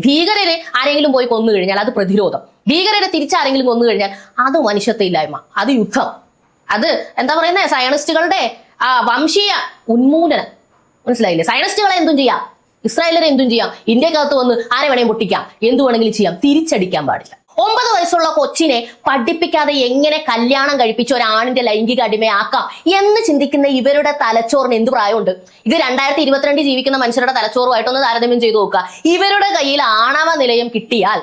ഭീകരരെ ആരെങ്കിലും പോയി കൊന്നു കഴിഞ്ഞാൽ അത് പ്രതിരോധം, ഭീകരരെ തിരിച്ചാരെങ്കിലും കൊന്നു കഴിഞ്ഞാൽ അത് മനുഷ്യത്വമില്ലായ്മ, അത് യുദ്ധം, അത് എന്താ പറയുന്നത് സയനിസ്റ്റുകളുടെ വംശീയ ഉന്മൂലനം. മനസ്സിലായില്ലേ? സയനിസ്റ്റുകളെ എന്തും ചെയ്യാം, ഇസ്രായേലരെ എന്തും ചെയ്യാം, ഇന്ത്യക്കകത്ത് വന്ന് ആരെ വേണമെങ്കിൽ പൊട്ടിക്കാം, എന്തു വേണമെങ്കിലും ചെയ്യാം, തിരിച്ചടിക്കാൻ പാടില്ല. 9 വയസ്സുള്ള കൊച്ചിനെ പഠിപ്പിക്കാതെ എങ്ങനെ കല്യാണം കഴിപ്പിച്ച് ഒരാണിന്റെ ലൈംഗിക അടിമയാക്കാം എന്ന് ചിന്തിക്കുന്ന ഇവരുടെ തലച്ചോറിന് എന്ത് പ്രായമുണ്ട്? ഇത് 2022 ജീവിക്കുന്ന മനുഷ്യരുടെ തലച്ചോറുമായിട്ടൊന്ന് താരതമ്യം ചെയ്തു നോക്കുക. ഇവരുടെ കയ്യിൽ ആണവ നിലയം കിട്ടിയാൽ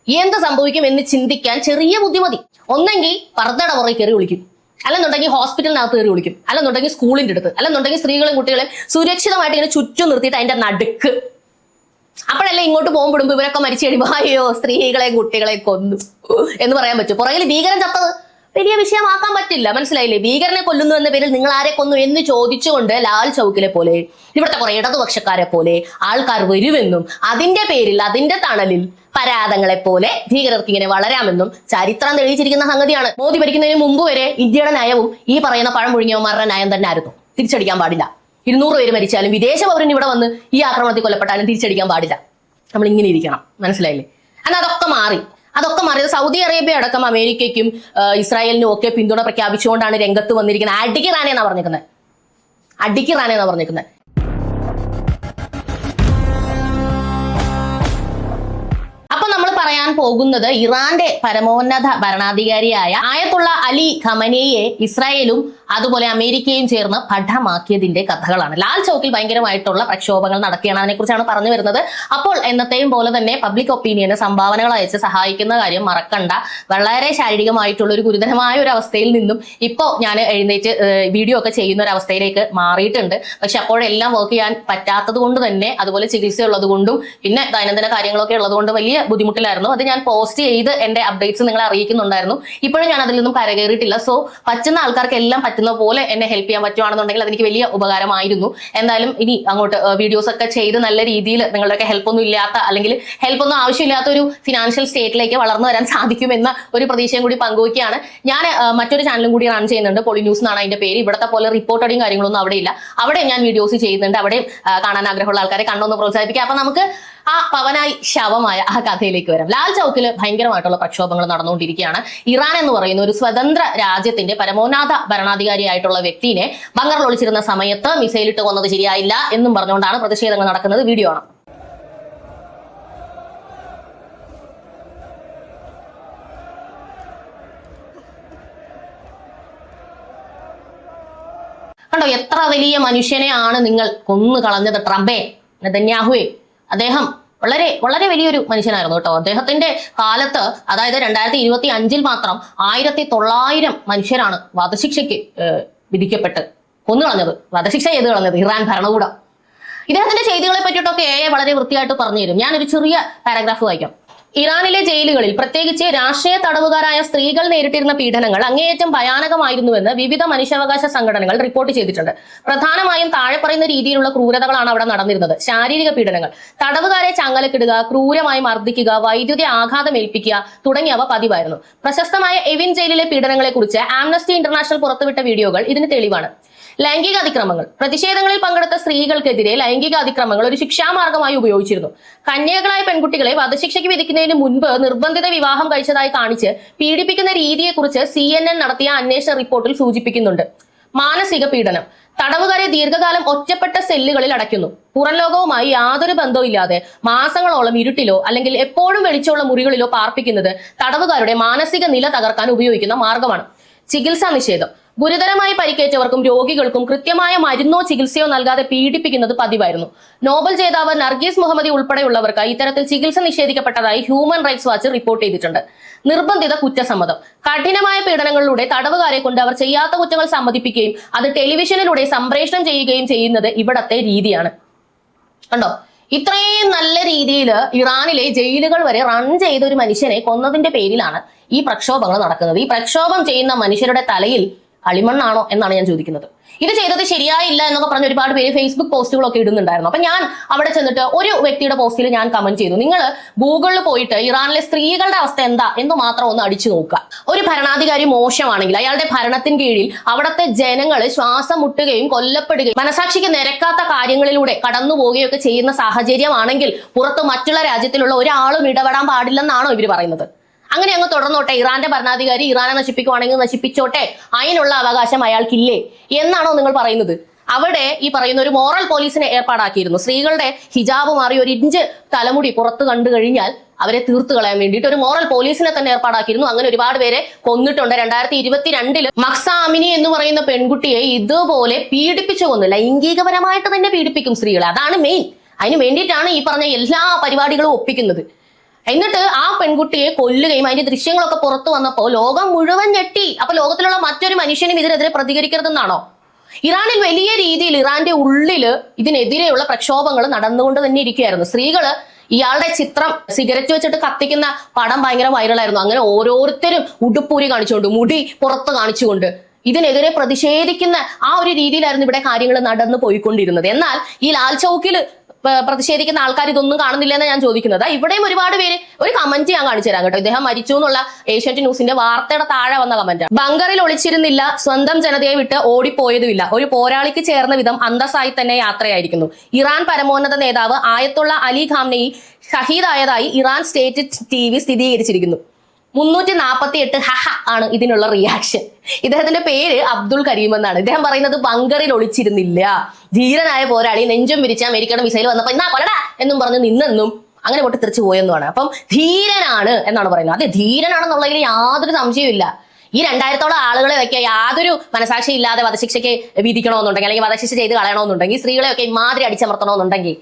എന്ത് സംഭവിക്കും എന്ന് ചിന്തിക്കാൻ ചെറിയ ബുദ്ധിമതി. ഒന്നെങ്കിൽ പർദ്ദയുടെ പുറകെ കയറി വിളിക്കും, അല്ലെന്നുണ്ടെങ്കിൽ ഹോസ്പിറ്റലിനകത്ത് കയറി വിളിക്കും, അല്ലെന്നുണ്ടെങ്കിൽ സ്കൂളിന്റെ അടുത്ത്, അല്ലെന്നുണ്ടെങ്കിൽ സ്ത്രീകളും കുട്ടികളെയും സുരക്ഷിതമായിട്ട് ഇങ്ങനെ ചുറ്റും നിർത്തിയിട്ട് അതിന്റെ നടുക്ക്. അപ്പോഴല്ലേ ഇങ്ങോട്ട് പോകുമ്പോഴും ഇവരൊക്കെ മരിച്ചു കഴിയുമ്പോൾ അയ്യോ സ്ത്രീകളെയും കുട്ടികളെയും കൊന്നു എന്ന് പറയാൻ പറ്റും. പുറകിൽ ഭീകരൻ ചത്തത് വലിയ വിഷയമാക്കാൻ പറ്റില്ല. മനസ്സിലായില്ലേ? ഭീകരനെ കൊല്ലുന്നു എന്ന പേരിൽ നിങ്ങൾ ആരെ കൊന്നു എന്ന് ചോദിച്ചുകൊണ്ട് ലാൽ ചൗക്കിലെ പോലെ ഇവിടുത്തെ കുറെ ഇടതുപക്ഷക്കാരെ പോലെ ആൾക്കാർ വരുമെന്നും അതിന്റെ പേരിൽ അതിന്റെ തണലിൽ പരാതങ്ങളെ പോലെ ഭീകരർക്ക് ഇങ്ങനെ വളരാമെന്നും ചരിത്രം തെളിയിച്ചിരിക്കുന്ന സംഗതിയാണ്. മോദി ഭരിക്കുന്നതിന് മുമ്പ് വരെ ഇന്ത്യയുടെ നയവും ഈ പറയുന്ന പഴം മുഴുങ്ങിയവന്മാരുടെ നയം തന്നെ ആയിരുന്നു. തിരിച്ചടിക്കാൻ പാടില്ല. 200 പേര് മരിച്ചാലും വിദേശ പൗരൻ ഇവിടെ വന്ന് ഈ ആക്രമണത്തിൽ കൊല്ലപ്പെട്ടാലും തിരിച്ചടിക്കാൻ പാടില്ല. നമ്മൾ ഇങ്ങനെ ഇരിക്കണം. മനസ്സിലായില്ലേ? എന്നാൽ അതൊക്കെ മാറി. സൗദി അറേബ്യ അടക്കം അമേരിക്കയ്ക്കും ഇസ്രായേലിനും ഒക്കെ പിന്തുണ പ്രഖ്യാപിച്ചുകൊണ്ടാണ് രംഗത്ത് വന്നിരിക്കുന്നത്. അടിക്കിറാനെന്നാ പറഞ്ഞിരിക്കുന്നത്. പറയാൻ പോകുന്നത് ഇറാന്റെ പരമോന്നത ഭരണാധികാരിയായ ആയത്തുള്ള അലി ഖമനേയെ ഇസ്രായേലും അതുപോലെ അമേരിക്കയും ചേർന്ന് പഠമാക്കിയതിന്റെ കഥകളാണ്. ലാൽ ചൗക്കിൽ ഭയങ്കരമായിട്ടുള്ള പ്രക്ഷോഭങ്ങൾ നടക്കുകയാണ്. അതിനെക്കുറിച്ചാണ് പറഞ്ഞു വരുന്നത്. അപ്പോൾ എന്നത്തെയും പോലെ തന്നെ പബ്ലിക് ഒപ്പീനിയന് സംഭാവനകൾ അയച്ച് സഹായിക്കുന്ന കാര്യം മറക്കണ്ട. വളരെ ശാരീരികമായിട്ടുള്ള ഒരു ഗുരുതരമായ ഒരു അവസ്ഥയിൽ നിന്നും ഇപ്പോൾ ഞാൻ എഴുന്നേറ്റ് വീഡിയോ ഒക്കെ ചെയ്യുന്ന ഒരു അവസ്ഥയിലേക്ക് മാറിയിട്ടുണ്ട്. പക്ഷെ അപ്പോഴെല്ലാം വർക്ക് ചെയ്യാൻ പറ്റാത്തത് കൊണ്ട് തന്നെ, അതുപോലെ ചികിത്സ ഉള്ളത് കൊണ്ടും പിന്നെ ദൈനംദിന കാര്യങ്ങളൊക്കെ ഉള്ളത് കൊണ്ട് വലിയ ബുദ്ധിമുട്ടിലായിരുന്നു. അത് ഞാൻ പോസ്റ്റ് ചെയ്ത് എന്റെ അപ്ഡേറ്റ്സ് നിങ്ങളെ അറിയിക്കുന്നുണ്ടായിരുന്നു. ഇപ്പോഴും ഞാൻ അതിൽ നിന്നും കരകയറിയിട്ടില്ല. സോ പറ്റുന്ന ആൾക്കാർക്ക് എല്ലാം പറ്റുന്ന പോലെ എന്നെ ഹെൽപ്പ് ചെയ്യാൻ പറ്റുവാണെന്നുണ്ടെങ്കിൽ അതെനിക്ക് വലിയ ഉപകാരമായിരുന്നു. എന്തായാലും ഇനി അങ്ങോട്ട് വീഡിയോസ് ഒക്കെ ചെയ്ത് നല്ല രീതിയിൽ നിങ്ങളുടെയൊക്കെ ഹെൽപ്പൊന്നും ഇല്ലാത്ത അല്ലെങ്കിൽ ഹെൽപ്പൊന്നും ആവശ്യമില്ലാത്ത ഒരു ഫിനാൻഷ്യൽ സ്റ്റേറ്റിലേക്ക് വളർന്നു വരാൻ സാധിക്കുമെന്ന ഒരു പ്രതീക്ഷയും കൂടി പങ്കുവയ്ക്കുകയാണ്. ഞാൻ മറ്റൊരു ചാനലും കൂടി റൺ ചെയ്യുന്നുണ്ട്. പോളി ന്യൂസ് എന്നാണ് അതിന്റെ പേര്. ഇവിടത്തെ പോലെ റിപ്പോർട്ടറിയും കാര്യങ്ങളൊന്നും അവിടെ ഇല്ല. അവിടെ ഞാൻ വീഡിയോസ് ചെയ്യുന്നുണ്ട്. അവിടെ കാണാൻ ആഗ്രഹമുള്ള ആൾക്കാരെ കണ്ടൊന്ന് പ്രോത്സാഹിപ്പിക്കുക. അപ്പൊ നമുക്ക് ആ പവനായി ശവമായ ആ കഥയിലേക്ക് വരാം. ലാൽ ചൗക്കിൽ ഭയങ്കരമായിട്ടുള്ള പ്രക്ഷോഭങ്ങൾ നടന്നുകൊണ്ടിരിക്കുകയാണ്. ഇറാൻ എന്ന് പറയുന്ന ഒരു സ്വതന്ത്ര രാജ്യത്തിന്റെ പരമോന്നത ഭരണാധികാരിയായിട്ടുള്ള വ്യക്തിനെ ബങ്കറിൽ ഒളിച്ചിരുന്ന സമയത്ത് മിസൈലിട്ട് കൊന്നത് ശരിയായില്ല എന്നും പറഞ്ഞുകൊണ്ടാണ് പ്രതിഷേധങ്ങൾ നടക്കുന്നത്. വീഡിയോ ആണ്. കണ്ടോ എത്ര വലിയ മനുഷ്യനെയാണ് നിങ്ങൾ കൊന്നു കളഞ്ഞത്. ട്രംപേ, നെതന്യാഹുവേ, അദ്ദേഹം വളരെ വളരെ വലിയൊരു മനുഷ്യനായിരുന്നു കേട്ടോ. അദ്ദേഹത്തിന്റെ കാലത്ത്, അതായത് 2025 മാത്രം 1900 മനുഷ്യരാണ് വധശിക്ഷയ്ക്ക് വിധിക്കപ്പെട്ട് കൊന്നുകളഞ്ഞത്. വധശിക്ഷ ചെയ്ത് കളഞ്ഞത് ഇറാൻ ഭരണകൂടം. ഇദ്ദേഹത്തിന്റെ ചെയ്തികളെ പറ്റിയിട്ടൊക്കെ വളരെ വൃത്തിയായിട്ട് പറഞ്ഞു തരും. ഞാനൊരു ചെറിയ പാരഗ്രാഫ് വായിക്കാം. ഇറാനിലെ ജയിലുകളിൽ പ്രത്യേകിച്ച് രാഷ്ട്രീയ തടവുകാരായ സ്ത്രീകൾ നേരിട്ടിരുന്ന പീഡനങ്ങൾ അങ്ങേയറ്റം ഭയാനകമായിരുന്നുവെന്ന് വിവിധ മനുഷ്യാവകാശ സംഘടനകൾ റിപ്പോർട്ട് ചെയ്തിട്ടുണ്ട്. പ്രധാനമായും താഴെ പറയുന്ന രീതിയിലുള്ള ക്രൂരതകളാണ് അവിടെ നടന്നിരുന്നത്. ശാരീരിക പീഡനങ്ങൾ, തടവുകാരെ ചങ്ങലക്കിടുക, ക്രൂരമായി മർദ്ദിക്കുക, വൈദ്യുതി ആഘാതം ഏൽപ്പിക്കുക തുടങ്ങിയവ പതിവായിരുന്നു. പ്രശസ്തമായ എവിൻ ജയിലിലെ പീഡനങ്ങളെ കുറിച്ച് ആംനസ്റ്റി ഇന്റർനാഷണൽ പുറത്തുവിട്ട വീഡിയോകൾ ഇതിന് തെളിവാണ്. ലൈംഗിക അതിക്രമങ്ങൾ, പ്രതിഷേധങ്ങളിൽ പങ്കെടുത്ത സ്ത്രീകൾക്കെതിരെ ലൈംഗിക അതിക്രമങ്ങൾ ഒരു ശിക്ഷാമാർഗമായി ഉപയോഗിച്ചിരുന്നു. കന്യകളായ പെൺകുട്ടികളെ വധശിക്ഷയ്ക്ക് വിധിക്കുന്നതിന് മുൻപ് നിർബന്ധിത വിവാഹം കഴിച്ചതായി കാണിച്ച് പീഡിപ്പിക്കുന്ന രീതിയെക്കുറിച്ച് CNN നടത്തിയ അന്വേഷണ റിപ്പോർട്ടിൽ സൂചിപ്പിക്കുന്നുണ്ട്. മാനസിക പീഡനം, തടവുകാരെ ദീർഘകാലം ഒറ്റപ്പെട്ട സെല്ലുകളിൽ അടയ്ക്കുന്നു. പുറം ലോകവുമായി യാതൊരു ബന്ധവും ഇല്ലാതെ മാസങ്ങളോളം ഇരുട്ടിലോ അല്ലെങ്കിൽ എപ്പോഴും വെളിച്ചമുള്ള മുറികളിലോ പാർപ്പിക്കുന്നത് തടവുകാരുടെ മാനസിക നില തകർക്കാൻ ഉപയോഗിക്കുന്ന മാർഗമാണ്. ചികിത്സാ നിഷേധം, ഗുരുതരമായി പരിക്കേറ്റവർക്കും രോഗികൾക്കും കൃത്യമായ മരുന്നോ ചികിത്സയോ നൽകാതെ പീഡിപ്പിക്കുന്നത് പതിവായിരുന്നു. നോബൽ ജേതാവ് നർഗീസ് മുഹമ്മദി ഉൾപ്പെടെയുള്ളവർക്ക് ഇത്തരത്തിൽ ചികിത്സ നിഷേധിക്കപ്പെട്ടതായി ഹ്യൂമൻ റൈറ്റ്സ് വാച്ച് റിപ്പോർട്ട് ചെയ്തിട്ടുണ്ട്. നിർബന്ധിത കുറ്റസമ്മതം, കഠിനമായ പീഡനങ്ങളിലൂടെ തടവുകാരെ കൊണ്ട് അവർ ചെയ്യാത്ത കുറ്റങ്ങൾ സമ്മതിപ്പിക്കുകയും അത് ടെലിവിഷനിലൂടെ സംപ്രേഷണം ചെയ്യുകയും ചെയ്യുന്നത് ഇവിടത്തെ രീതിയാണ്. കണ്ടോ, ഇത്രയും നല്ല രീതിയിൽ ഇറാനിലെ ജയിലുകൾ വരെ റൺ ചെയ്ത ഒരു മനുഷ്യനെ കൊന്നതിന്റെ പേരിലാണ് ഈ പ്രക്ഷോഭങ്ങൾ നടക്കുന്നത്. ഈ പ്രക്ഷോഭം ചെയ്യുന്ന മനുഷ്യരുടെ തലയിൽ കളിമണ്ണാണോ എന്നാണ് ഞാൻ ചോദിക്കുന്നത്. ഇത് ചെയ്തത് ശരിയായില്ല എന്നൊക്കെ പറഞ്ഞ് ഒരുപാട് പേര് ഫേസ്ബുക്ക് പോസ്റ്റുകളൊക്കെ ഇടുന്നുണ്ടായിരുന്നു. അപ്പൊ ഞാൻ അവിടെ ചെന്നിട്ട് ഒരു വ്യക്തിയുടെ പോസ്റ്റിൽ ഞാൻ കമന്റ് ചെയ്തു, നിങ്ങൾ ഗൂഗിളിൽ പോയിട്ട് ഇറാനിലെ സ്ത്രീകളുടെ അവസ്ഥ എന്താ എന്ന് മാത്രം ഒന്ന് അടിച്ചു നോക്കുക. ഒരു ഭരണാധികാരി മോശമാണെങ്കിൽ അയാളുടെ ഭരണത്തിന് കീഴിൽ അവിടുത്തെ ജനങ്ങൾ ശ്വാസം മുട്ടുകയും കൊല്ലപ്പെടുകയും മനസാക്ഷിക്ക് നിരക്കാത്ത കാര്യങ്ങളിലൂടെ കടന്നു പോവുകയൊക്കെ ചെയ്യുന്ന സാഹചര്യമാണെങ്കിൽ പുറത്ത് മറ്റുള്ള രാജ്യത്തിലുള്ള ഒരാളും ഇടപെടാൻ പാടില്ലെന്നാണോ ഇവർ പറയുന്നത്? അങ്ങനെ അങ്ങ് തുടർന്നോട്ടെ, ഇറാന്റെ ഭരണാധികാരി ഇറാനെ നശിപ്പിക്കുവാണെങ്കിൽ നശിപ്പിച്ചോട്ടെ, അതിനുള്ള അവകാശം അയാൾക്കില്ലേ എന്നാണോ നിങ്ങൾ പറയുന്നത്? അവിടെ ഈ പറയുന്ന ഒരു മോറൽ പോലീസിനെ ഏർപ്പാടാക്കിയിരുന്നു. സ്ത്രീകളുടെ ഹിജാബ് മാറി 1 ഇഞ്ച് തലമുടി പുറത്ത് കണ്ടു കഴിഞ്ഞാൽ അവരെ തീർത്തു കളയാൻ വേണ്ടിയിട്ട് ഒരു മോറൽ പോലീസിനെ തന്നെ ഏർപ്പാടാക്കിയിരുന്നു. അങ്ങനെ ഒരുപാട് പേരെ കൊന്നിട്ടുണ്ട്. 2022 മക്സ അമിനി എന്ന് പറയുന്ന പെൺകുട്ടിയെ ഇതുപോലെ പീഡിപ്പിച്ചു കൊന്നു. ലൈംഗികപരമായിട്ട് തന്നെ പീഡിപ്പിക്കും സ്ത്രീകളെ, അതാണ് മെയിൻ. അതിന് വേണ്ടിയിട്ടാണ് ഈ പറഞ്ഞ എല്ലാ പരിപാടികളും ഒപ്പിക്കുന്നത്. എന്നിട്ട് ആ പെൺകുട്ടിയെ കൊല്ലുകയും അതിന്റെ ദൃശ്യങ്ങളൊക്കെ പുറത്തു വന്നപ്പോൾ ലോകം മുഴുവൻ ഞെട്ടി. അപ്പൊ ലോകത്തിലുള്ള മറ്റൊരു മനുഷ്യനും ഇതിനെതിരെ പ്രതികരിക്കരുതെന്നാണോ? ഇറാനിൽ വലിയ രീതിയിൽ ഇറാന്റെ ഉള്ളില് ഇതിനെതിരെയുള്ള പ്രക്ഷോഭങ്ങൾ നടന്നുകൊണ്ട് തന്നെ ഇരിക്കുകയായിരുന്നു. സ്ത്രീകള് ഇയാളുടെ ചിത്രം സിഗരറ്റ് വെച്ചിട്ട് കത്തിക്കുന്ന പടം ഭയങ്കര വൈറലായിരുന്നു. അങ്ങനെ ഓരോരുത്തരും ഉടുപ്പൂരി കാണിച്ചുകൊണ്ട്, മുടി പുറത്ത് കാണിച്ചുകൊണ്ട് ഇതിനെതിരെ പ്രതിഷേധിക്കുന്ന ആ ഒരു രീതിയിലായിരുന്നു ഇവിടെ കാര്യങ്ങൾ നടന്നു പോയിക്കൊണ്ടിരുന്നത്. എന്നാൽ ഈ ലാൽ ചൗക്കില് പ്രതിഷേധിക്കുന്ന ആൾക്കാർ ഇതൊന്നും കാണുന്നില്ല എന്ന് ഞാൻ ചോദിക്കുന്നത്. ഇവിടെയും ഒരുപാട് പേര് ഒരു കമന്റ് ഞാൻ കാണിച്ചു തരാം കേട്ടോ. ഇദ്ദേഹം മരിച്ചു എന്നുള്ള ഏഷ്യാനെറ്റ് ന്യൂസിന്റെ വാർത്തയുടെ താഴെ വന്ന കമന്റ്. ബങ്കറിൽ ഒളിച്ചിരുന്നില്ല, സ്വന്തം ജനതയെ വിട്ട് ഓടിപ്പോയതുമില്ല, ഒരു പോരാളിക്ക് ചേർന്ന വിധം അന്തസ്സായി തന്നെ യാത്രയായിരിക്കുന്നു. ഇറാൻ പരമോന്നത നേതാവ് ആയത്തുള്ള അലി ഖാംനെയി ഷഹീദായതായി ഇറാൻ സ്റ്റേറ്റ് TV സ്ഥിരീകരിച്ചിരിക്കുന്നു. 348 ഹഹ ആണ് ഇതിനുള്ള റിയാക്ഷൻ. ഇദ്ദേഹത്തിന്റെ പേര് അബ്ദുൾ കരീം എന്നാണ്. ഇദ്ദേഹം പറയുന്നത് ബങ്കറിൽ ഒളിച്ചിരുന്നില്ല, ധീരനായ പോരാളി നെഞ്ചും വിരിച്ച അമേരിക്കയുടെ മിസൈൽ വന്നപ്പോ എന്നാ കൊല്ലടാ എന്നും പറഞ്ഞ് നിന്നെന്നും അങ്ങനെ പൊട്ടിത്തെറിച്ച് പോയെന്നുമാണ്. അപ്പം ധീരനാണ് എന്നാണ് പറയുന്നത്. അതെ, ധീരനാണെന്നുള്ളതിൽ യാതൊരു സംശയവും. ഈ 2000-ഓളം ആളുകളെ വെക്കുക യാതൊരു മനസാക്ഷി ഇല്ലാതെ വധശിക്ഷയ്ക്ക് വിധിക്കണമെന്നുണ്ടെങ്കിൽ, അല്ലെങ്കിൽ വധശിക്ഷ ചെയ്ത് കളയണമെന്നുണ്ടെങ്കിൽ, സ്ത്രീകളെയൊക്കെ ഇമാതിരി അടിച്ചമർത്തണമെന്നുണ്ടെങ്കിൽ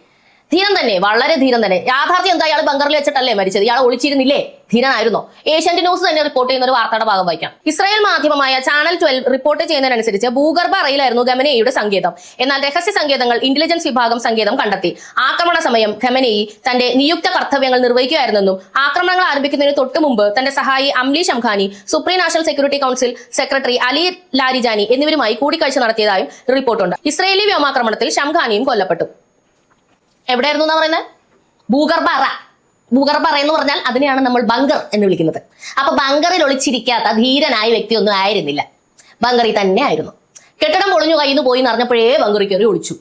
ധീരൻ തന്നെ, വളരെ ധീരൻ തന്നെ. യാഥാർത്ഥ്യം എന്താ? ഇയാൾ ബങ്കറിൽ വെച്ചിട്ടല്ലേ മരിച്ചത്? ഇയാൾ ഒളിച്ചിരുന്നില്ലേ? ധീരനായിരുന്നോ? ഏഷ്യാനെറ്റ് ന്യൂസ് തന്നെ റിപ്പോർട്ട് ചെയ്യുന്ന ഒരു വാർത്തയുടെ ഭാഗം വായിക്കാം. ഇസ്രായേൽ മാധ്യമമായ ചാനൽ 12 റിപ്പോർട്ട് ചെയ്യുന്നതിനനുസരിച്ച് ഭൂഗർഭ അറയിലായിരുന്നു ഖമനേയിയുടെ സങ്കേതം. എന്നാൽ രഹസ്യ സങ്കേതങ്ങൾ ഇന്റലിജൻസ് വിഭാഗം സങ്കേതം കണ്ടെത്തി. ആക്രമണ സമയം ഖമനേയി തന്റെ നിയുക്ത കർത്തവ്യങ്ങൾ നിർവഹിക്കുകയായിരുന്നെന്നും ആക്രമണങ്ങൾ ആരംഭിക്കുന്നതിന് തൊട്ടു മുമ്പ് തന്റെ സഹായി അംലി Shamkhani, supreme national security council secretary Ali Larijani എന്നിവരുമായി കൂടിക്കാഴ്ച നടത്തിയതായും റിപ്പോർട്ടുണ്ട്. ഇസ്രായേലി വ്യോമാക്രമണത്തിൽ ഷംഖാനിയും കൊല്ലപ്പെട്ടു. എവിടെയായിരുന്നു എന്നാ പറയുന്നത്? ഭൂഗർഭ അറ. ഭൂഗർഭ അറ എന്ന് പറഞ്ഞാൽ അതിനെയാണ് നമ്മൾ ബങ്കർ എന്ന് വിളിക്കുന്നത്. അപ്പൊ ബങ്കറിൽ ഒളിച്ചിരിക്കാത്ത ധീരനായ വ്യക്തിയൊന്നും ആയിരുന്നില്ല, ബങ്കറിൽ തന്നെ ആയിരുന്നു. കെട്ടിടം പൊളിഞ്ഞു കയ്യിൽ നിന്ന് പോയി നിറഞ്ഞപ്പോഴേ ബങ്കറിൽ കയറി ഒളിച്ചു.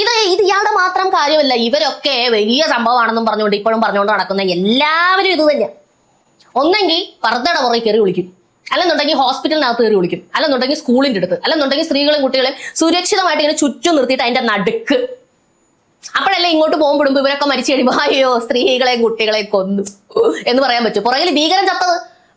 ഇത് ഇയാളുടെ മാത്രം കാര്യമല്ല, ഇവരൊക്കെ വലിയ സംഭവമാണെന്നും പറഞ്ഞുകൊണ്ട് ഇപ്പോഴും പറഞ്ഞുകൊണ്ട് നടക്കുന്ന എല്ലാവരും ഇത് തന്നെയാണ്. ഒന്നെങ്കിൽ പർദ്ദയുടെ പുറകെ കയറി ഒളിക്കും, അല്ലെന്നുണ്ടെങ്കിൽ ഹോസ്പിറ്റലിനകത്ത് കയറി ഒളിക്കും, അല്ലെന്നുണ്ടെങ്കിൽ സ്കൂളിന്റെ അടുത്ത്, അല്ലെന്നുണ്ടെങ്കിൽ സ്ത്രീകളും കുട്ടികളെയും സുരക്ഷിതമായിട്ട് ഇങ്ങനെ ചുറ്റും നിർത്തിയിട്ട് അതിന്റെ നടുക്ക്. അപ്പോഴല്ലേ ഇങ്ങോട്ട് പോകുമ്പോഴും ഇവരൊക്കെ മരിച്ചു കഴിയുമ്പോ അയ്യോ സ്ത്രീകളെയും കുട്ടികളെയും കൊന്നു എന്ന് പറയാൻ പറ്റും. പുറകിൽ ഭീകരൻ ചത്തത്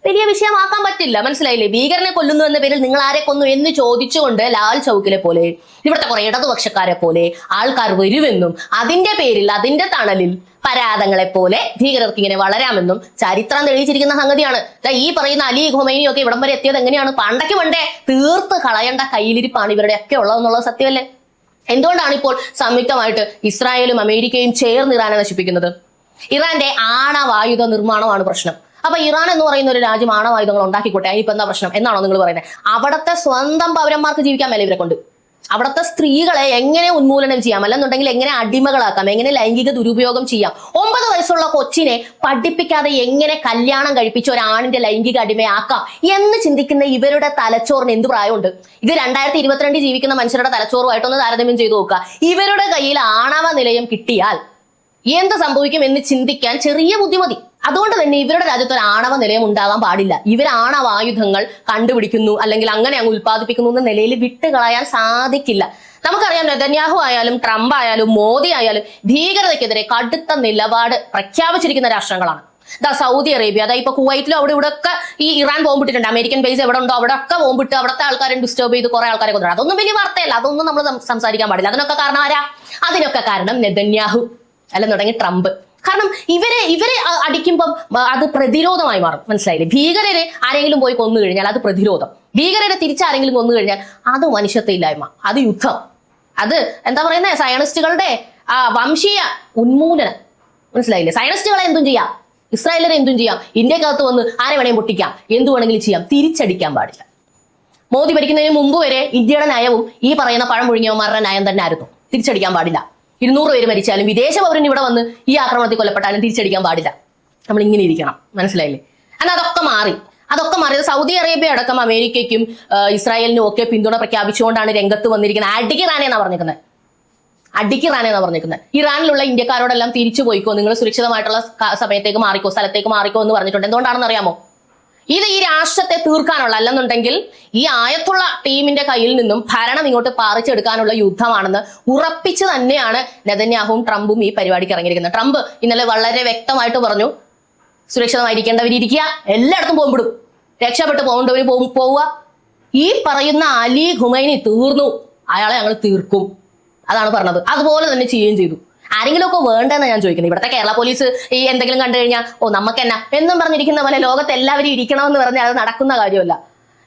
വലിയ വിഷയമാക്കാൻ പറ്റില്ല, മനസ്സിലായില്ലേ? ഭീകരനെ കൊല്ലുന്നു എന്ന പേരിൽ നിങ്ങൾ ആരെ കൊന്നു എന്ന് ചോദിച്ചുകൊണ്ട് ലാൽ ചൗക്കിലെ പോലെ ഇവിടുത്തെ കുറെ ഇടതുപക്ഷക്കാരെ പോലെ ആൾക്കാർ വരുമെന്നും അതിന്റെ പേരിൽ അതിന്റെ തണലിൽ പരാതങ്ങളെ പോലെ ഭീകരർക്ക് ഇങ്ങനെ വളരാമെന്നും ചരിത്രം തെളിയിച്ചിരിക്കുന്ന സംഗതിയാണ്. ഈ പറയുന്ന അലി ഖൊമൈനിയും ഒക്കെ ഇവിടം വരെ എത്തിയത് എങ്ങനെയാണ്? പണ്ടേ തീർത്ത് കളയേണ്ട കയ്യിലിരിപ്പാണ് ഇവരുടെ ഒക്കെ ഉള്ളതെന്നുള്ളത് സത്യമല്ലേ? എന്തുകൊണ്ടാണ് ഇപ്പോൾ സംയുക്തമായിട്ട് ഇസ്രായേലും അമേരിക്കയും ചേർന്ന് ഇറാനെ നശിപ്പിക്കുന്നത്? ഇറാന്റെ ആണവായുധ നിർമ്മാണമാണ് പ്രശ്നം. അപ്പൊ ഇറാൻ എന്ന് പറയുന്ന ഒരു രാജ്യം ആണവായുധങ്ങൾ ഉണ്ടാക്കിക്കോട്ടെ, അതിപ്പോ എന്താ പ്രശ്നം എന്നാണോ നിങ്ങൾ പറയുന്നത്? അവിടുത്തെ സ്വന്തം പൗരന്മാർക്ക് ജീവിക്കാൻ മേലെ ഇവരെ കൊണ്ട്. അവിടുത്തെ സ്ത്രീകളെ എങ്ങനെ ഉന്മൂലനം ചെയ്യാം, അല്ലെന്നുണ്ടെങ്കിൽ എങ്ങനെ അടിമകളാക്കാം, എങ്ങനെ ലൈംഗിക ദുരുപയോഗം ചെയ്യാം. 9 വയസ്സുള്ള കൊച്ചിനെ പഠിപ്പിക്കാതെ എങ്ങനെ കല്യാണം കഴിപ്പിച്ച് ഒരാണിന്റെ ലൈംഗിക അടിമയാക്കാം എന്ന് ചിന്തിക്കുന്ന ഇവരുടെ തലച്ചോറിന് എന്ത് പ്രായമുണ്ട്? ഇത് 2022 ജീവിക്കുന്ന മനുഷ്യരുടെ തലച്ചോറുമായിട്ടൊന്ന് താരതമ്യം ചെയ്തു നോക്കുക. ഇവരുടെ കയ്യിൽ ആണവ നിലയം കിട്ടിയാൽ എന്ത് സംഭവിക്കും എന്ന് ചിന്തിക്കാൻ ചെറിയ ബുദ്ധിമതി. അതുകൊണ്ട് തന്നെ ഇവരുടെ രാജ്യത്ത് ഒരു ആണവ നിലയം ഉണ്ടാകാൻ പാടില്ല. ഇവർ ആണവായുധങ്ങൾ കണ്ടുപിടിക്കുന്നു അല്ലെങ്കിൽ അങ്ങനെ അങ്ങ് ഉത്പാദിപ്പിക്കുന്നു എന്ന നിലയിൽ വിട്ടുകളയാൻ സാധിക്കില്ല. നമുക്കറിയാം, നെതന്യാഹു ആയാലും ട്രംപ് ആയാലും മോദി ആയാലും ഭീകരതയ്ക്കെതിരെ കടുത്ത നിലപാട് പ്രഖ്യാപിച്ചിരിക്കുന്ന രാഷ്ട്രങ്ങളാണ്. സൗദി അറേബ്യ, അതായത് ഇപ്പൊ കുവൈറ്റിലും അവിടെ ഇവിടെ ഒക്കെ ഈ ഇറാൻ ബോംബിട്ടിട്ടുണ്ട്. അമേരിക്കൻ ബേസ് എവിടെ ഉണ്ടോ അവിടെ ഒക്കെ ബോംബിട്ട് അവിടുത്തെ ആൾക്കാരെ ഡിസ്റ്റർബ് ചെയ്ത് കുറെ ആൾക്കാരെ കൊണ്ടുവരണം. അതൊന്നും വലിയ വാർത്തയല്ല, അതൊന്നും നമ്മൾ സംസാരിക്കാൻ പാടില്ല. അതിനൊക്കെ കാരണം ആരാ? അതിനൊക്കെ കാരണം നെതന്യാഹു അല്ലെന്നുണ്ടെങ്കിൽ ട്രംപ്. കാരണം ഇവരെ അടിക്കുമ്പം അത് പ്രതിരോധമായി മാറും, മനസ്സിലായില്ലേ? ഭീകരരെ ആരെങ്കിലും പോയി കൊന്നു കഴിഞ്ഞാൽ അത് പ്രതിരോധം, ഭീകരരെ തിരിച്ചാരെങ്കിലും കൊന്നു കഴിഞ്ഞാൽ അത് മനുഷ്യത്വമില്ലായ്മ, അത് യുദ്ധം, അത് എന്താ പറയുന്നത് സയനിസ്റ്റുകളുടെ വംശീയ ഉന്മൂലനം, മനസ്സിലായില്ലേ? സയനിസ്റ്റുകളെ എന്തും ചെയ്യാം, ഇസ്രായേലരെ എന്തും ചെയ്യാം, ഇന്ത്യക്കകത്ത് വന്ന് ആരെ വേണമെങ്കിലും പൊട്ടിക്കാം, എന്തു വേണമെങ്കിലും ചെയ്യാം, തിരിച്ചടിക്കാൻ പാടില്ല. മോദി ഭരിക്കുന്നതിന് മുമ്പ് വരെ ഇന്ത്യയുടെ നയവും ഈ പറയുന്ന പഴം മുഴുങ്ങിയവന്മാരുടെ നയം തന്നെ ആയിരുന്നു. തിരിച്ചടിക്കാൻ പാടില്ല. 200 പേര് മരിച്ചാലും വിദേശ പൗരൻ ഇവിടെ വന്ന് ഈ ആക്രമണത്തിൽ കൊല്ലപ്പെട്ടാലും തിരിച്ചടിക്കാൻ പാടില്ല. നമ്മൾ ഇങ്ങനെ ഇരിക്കണം. മനസ്സിലായില്ലേ? എന്നാൽ അതൊക്കെ മാറി. സൗദി അറേബ്യ അടക്കം അമേരിക്കയ്ക്കും ഇസ്രായേലിനും ഒക്കെ പിന്തുണ പ്രഖ്യാപിച്ചുകൊണ്ടാണ് രംഗത്ത് വന്നിരിക്കുന്നത്. അടിക്കിറാനെന്നാ പറഞ്ഞിരിക്കുന്നത്. ഇറാനിലുള്ള ഇന്ത്യക്കാരോടെല്ലാം തിരിച്ചു പോയിക്കോ, നിങ്ങൾ സുരക്ഷിതമായിട്ടുള്ള സമയത്തേക്ക് മാറിക്കോ, സ്ഥലത്തേക്ക് മാറിക്കോ എന്ന് പറഞ്ഞിട്ടുണ്ട്. എന്തുകൊണ്ടാണെന്ന് അറിയാമോ? ഇത് ഈ രാഷ്ട്രത്തെ തീർക്കാനുള്ള, അല്ലെന്നുണ്ടെങ്കിൽ ഈ ആയത്തുള്ള ടീമിന്റെ കയ്യിൽ നിന്നും ഭരണം ഇങ്ങോട്ട് പറിച്ചെടുക്കാനുള്ള യുദ്ധമാണെന്ന് ഉറപ്പിച്ച് തന്നെയാണ് നെതന്യാഹുവും ട്രംപും ഈ പരിപാടിക്ക് ഇറങ്ങിയിരിക്കുന്നത്. ട്രംപ് ഇന്നലെ വളരെ വ്യക്തമായിട്ട് പറഞ്ഞു, സുരക്ഷിതമായിരിക്കേണ്ടവരിയ്ക്കുക, എല്ലായിടത്തും പോകുമ്പോഴും രക്ഷപ്പെട്ട് പോകേണ്ടവർ പോവുക. ഈ പറയുന്ന അലി ഖുമൈനി തീർന്നു, അയാളെ ഞങ്ങൾ തീർക്കും, അതാണ് പറഞ്ഞത്. അതുപോലെ തന്നെ ചെയ്യുകയും ചെയ്തു. ആരെങ്കിലും ഒക്കെ വേണ്ടെന്ന് ഞാൻ ചോദിക്കുന്നത്. ഇവിടുത്തെ കേരള പോലീസ് ഈ എന്തെങ്കിലും കണ്ടു കഴിഞ്ഞാൽ നമുക്കെന്നാ എന്നും പറഞ്ഞിരിക്കുന്ന പോലെ ലോകത്ത് എല്ലാവരും ഇരിക്കണമെന്ന് പറഞ്ഞാൽ അത് നടക്കുന്ന കാര്യമല്ല.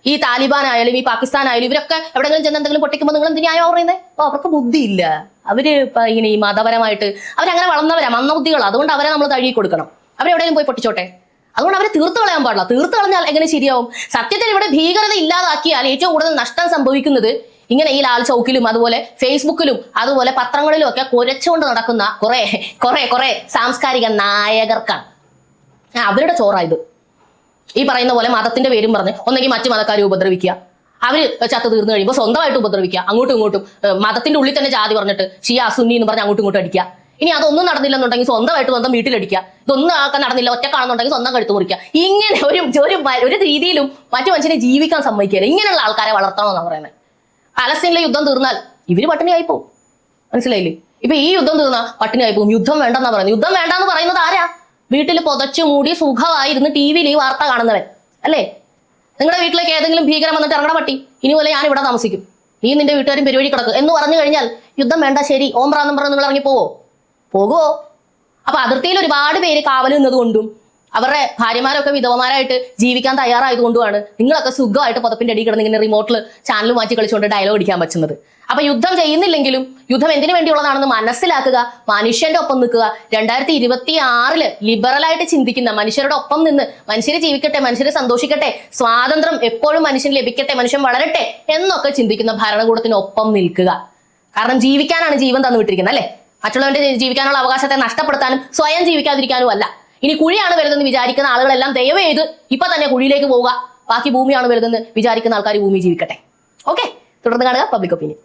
ഈ താലിബാൻ ആയാലും ഈ പാകിസ്ഥാൻ ആയാലും ഇവരൊക്കെ എവിടെയെങ്കിലും ചെന്ന് എന്തെങ്കിലും പൊട്ടിക്കുമ്പോൾ നിങ്ങൾ എന്തിനായോ പറയുന്നത്? അവർക്ക് ബുദ്ധിയില്ല. അവര് ഇങ്ങനെ ഈ മതപരമായിട്ട് അവരങ്ങനെ വളർന്നവരാ, മന്ദബുദ്ധികളാണ്. അതുകൊണ്ട് അവരെ നമ്മൾ തഴുകി കൊടുക്കണം. അവരെവിടെയും പോയി പൊട്ടിച്ചോട്ടെ. അതുകൊണ്ട് അവരെ തീർത്ത് കളയാൻ പാടില്ല. തീർത്ത് കളഞ്ഞാൽ എങ്ങനെ ശരിയാവും? സത്യത്തിൽ ഇവിടെ ഭീകരത ഇല്ലാതാക്കിയാൽ ഏറ്റവും കൂടുതൽ നഷ്ടം സംഭവിക്കുന്നത് ഇങ്ങനെ ഈ ലാൽ ചൗക്കിലും അതുപോലെ ഫേസ്ബുക്കിലും അതുപോലെ പത്രങ്ങളിലും ഒക്കെ കുരച്ചുകൊണ്ട് നടക്കുന്ന കുറെ സാംസ്കാരിക നായകർക്കാണ്. അവരുടെ ചോറായത്. ഈ പറയുന്ന പോലെ മതത്തിന്റെ പേരും പറഞ്ഞ് ഒന്നെങ്കിൽ മറ്റു മതക്കാരെ ഉപദ്രവിക്കുക, അവര് ചത്ത് തീർന്നു കഴിയുമ്പോൾ സ്വന്തമായിട്ട് ഉപദ്രവിക്കുക, അങ്ങോട്ടും ഇങ്ങോട്ടും മതത്തിന്റെ ഉള്ളിൽ തന്നെ ജാതി പറഞ്ഞിട്ട് ഷിയ സുന്നി എന്ന് പറഞ്ഞ് അങ്ങോട്ടും ഇങ്ങോട്ടും അടിക്കുക. ഇനി അതൊന്നും നടന്നില്ലെന്നുണ്ടെങ്കിൽ സ്വന്തമായിട്ട് സ്വന്തം വീട്ടിലടിക്കുക. ഇതൊന്നും ഒക്കെ നടന്നില്ല, ഒറ്റക്കാണെന്നുണ്ടെങ്കിൽ സ്വന്തം കഴുത്ത് മുറിക്കുക. ഇങ്ങനെ ഒരു രീതിയിലും മറ്റു മനുഷ്യനെ ജീവിക്കാൻ സമ്മതിക്കില്ല. ഇങ്ങനെയുള്ള ആൾക്കാരെ വളർത്തണമെന്നാണ് പറയുന്നത്. പാലസ്തീനിലെ യുദ്ധം തീർന്നാൽ ഇവര് പട്ടിണിയായി പോകും. മനസ്സിലായില്ലേ? ഇപ്പൊ ഈ യുദ്ധം തീർന്നാൽ പട്ടിണിയായി പോകും. യുദ്ധം വേണ്ടെന്നാ പറയുന്നത്. യുദ്ധം വേണ്ടെന്ന് പറയുന്നത് ആരാ? വീട്ടിൽ പുതച്ചു മൂടി സുഖമായിരുന്ന് TV-യിൽ ഈ വാർത്ത കാണുന്നവൻ അല്ലേ? നിങ്ങളുടെ വീട്ടിലേക്ക് ഏതെങ്കിലും ഭീകരം വന്നിട്ട് ഇറങ്ങണ പട്ടി, ഇനി പോലെ ഞാൻ ഇവിടെ താമസിക്കും, നീ നിന്റെ വീട്ടുകാരും പെരുവഴി കിടക്കും എന്ന് പറഞ്ഞു കഴിഞ്ഞാൽ യുദ്ധം വേണ്ട, ശരി ഓംബ്രാന്നും പറഞ്ഞ് നിങ്ങൾ ഇറങ്ങി പോകുമോ? അപ്പൊ അതിർത്തിയിൽ ഒരുപാട് പേര് കാവൽ നിന്നത് കൊണ്ടും അവരുടെ ഭാര്യമാരൊക്കെ വിധവമാരായിട്ട് ജീവിക്കാൻ തയ്യാറായതുകൊണ്ടുമാണ് നിങ്ങളൊക്കെ സുഖമായിട്ട് പുതപ്പിന്റെ അടി കിടന്ന് ഇങ്ങനെ റിമോട്ടിൽ ചാനൽ മാറ്റി കളിച്ചുകൊണ്ട് ഡയലോഗ് അടിക്കാൻ പറ്റുന്നത്. അപ്പൊ യുദ്ധം ചെയ്യുന്നില്ലെങ്കിലും യുദ്ധം എന്തിനു വേണ്ടിയുള്ളതാണെന്ന് മനസ്സിലാക്കുക, മനുഷ്യന്റെ ഒപ്പം നിൽക്കുക. 2026 ലിബറലായിട്ട് ചിന്തിക്കുന്ന മനുഷ്യരുടെ ഒപ്പം നിന്ന് മനുഷ്യര് ജീവിക്കട്ടെ, മനുഷ്യര് സന്തോഷിക്കട്ടെ, സ്വാതന്ത്ര്യം എപ്പോഴും മനുഷ്യന് ലഭിക്കട്ടെ, മനുഷ്യൻ വളരട്ടെ എന്നൊക്കെ ചിന്തിക്കുന്ന ഭരണകൂടത്തിനൊപ്പം നിൽക്കുക. കാരണം ജീവിക്കാനാണ് ജീവൻ തന്നു വിട്ടിരിക്കുന്നത് അല്ലെ? മറ്റുള്ളവരുടെ ജീവിക്കാനുള്ള അവകാശത്തെ നഷ്ടപ്പെടുത്താനും സ്വയം ജീവിക്കാതിരിക്കാനും അല്ല. ഇനി കുഴിയാണ് വരുന്നതെന്ന് വിചാരിക്കുന്ന ആളുകളെല്ലാം ദയവ് ചെയ്ത് ഇപ്പൊ തന്നെ കുഴിയിലേക്ക് പോവുക. ബാക്കി ഭൂമിയാണ് വരുന്നതെന്ന് വിചാരിക്കുന്ന ആൾക്കാർ ഭൂമി ജീവിക്കട്ടെ. ഓക്കെ, തുടർന്ന് കാണുക പബ്ലിക് ഒപ്പീനിയൻ.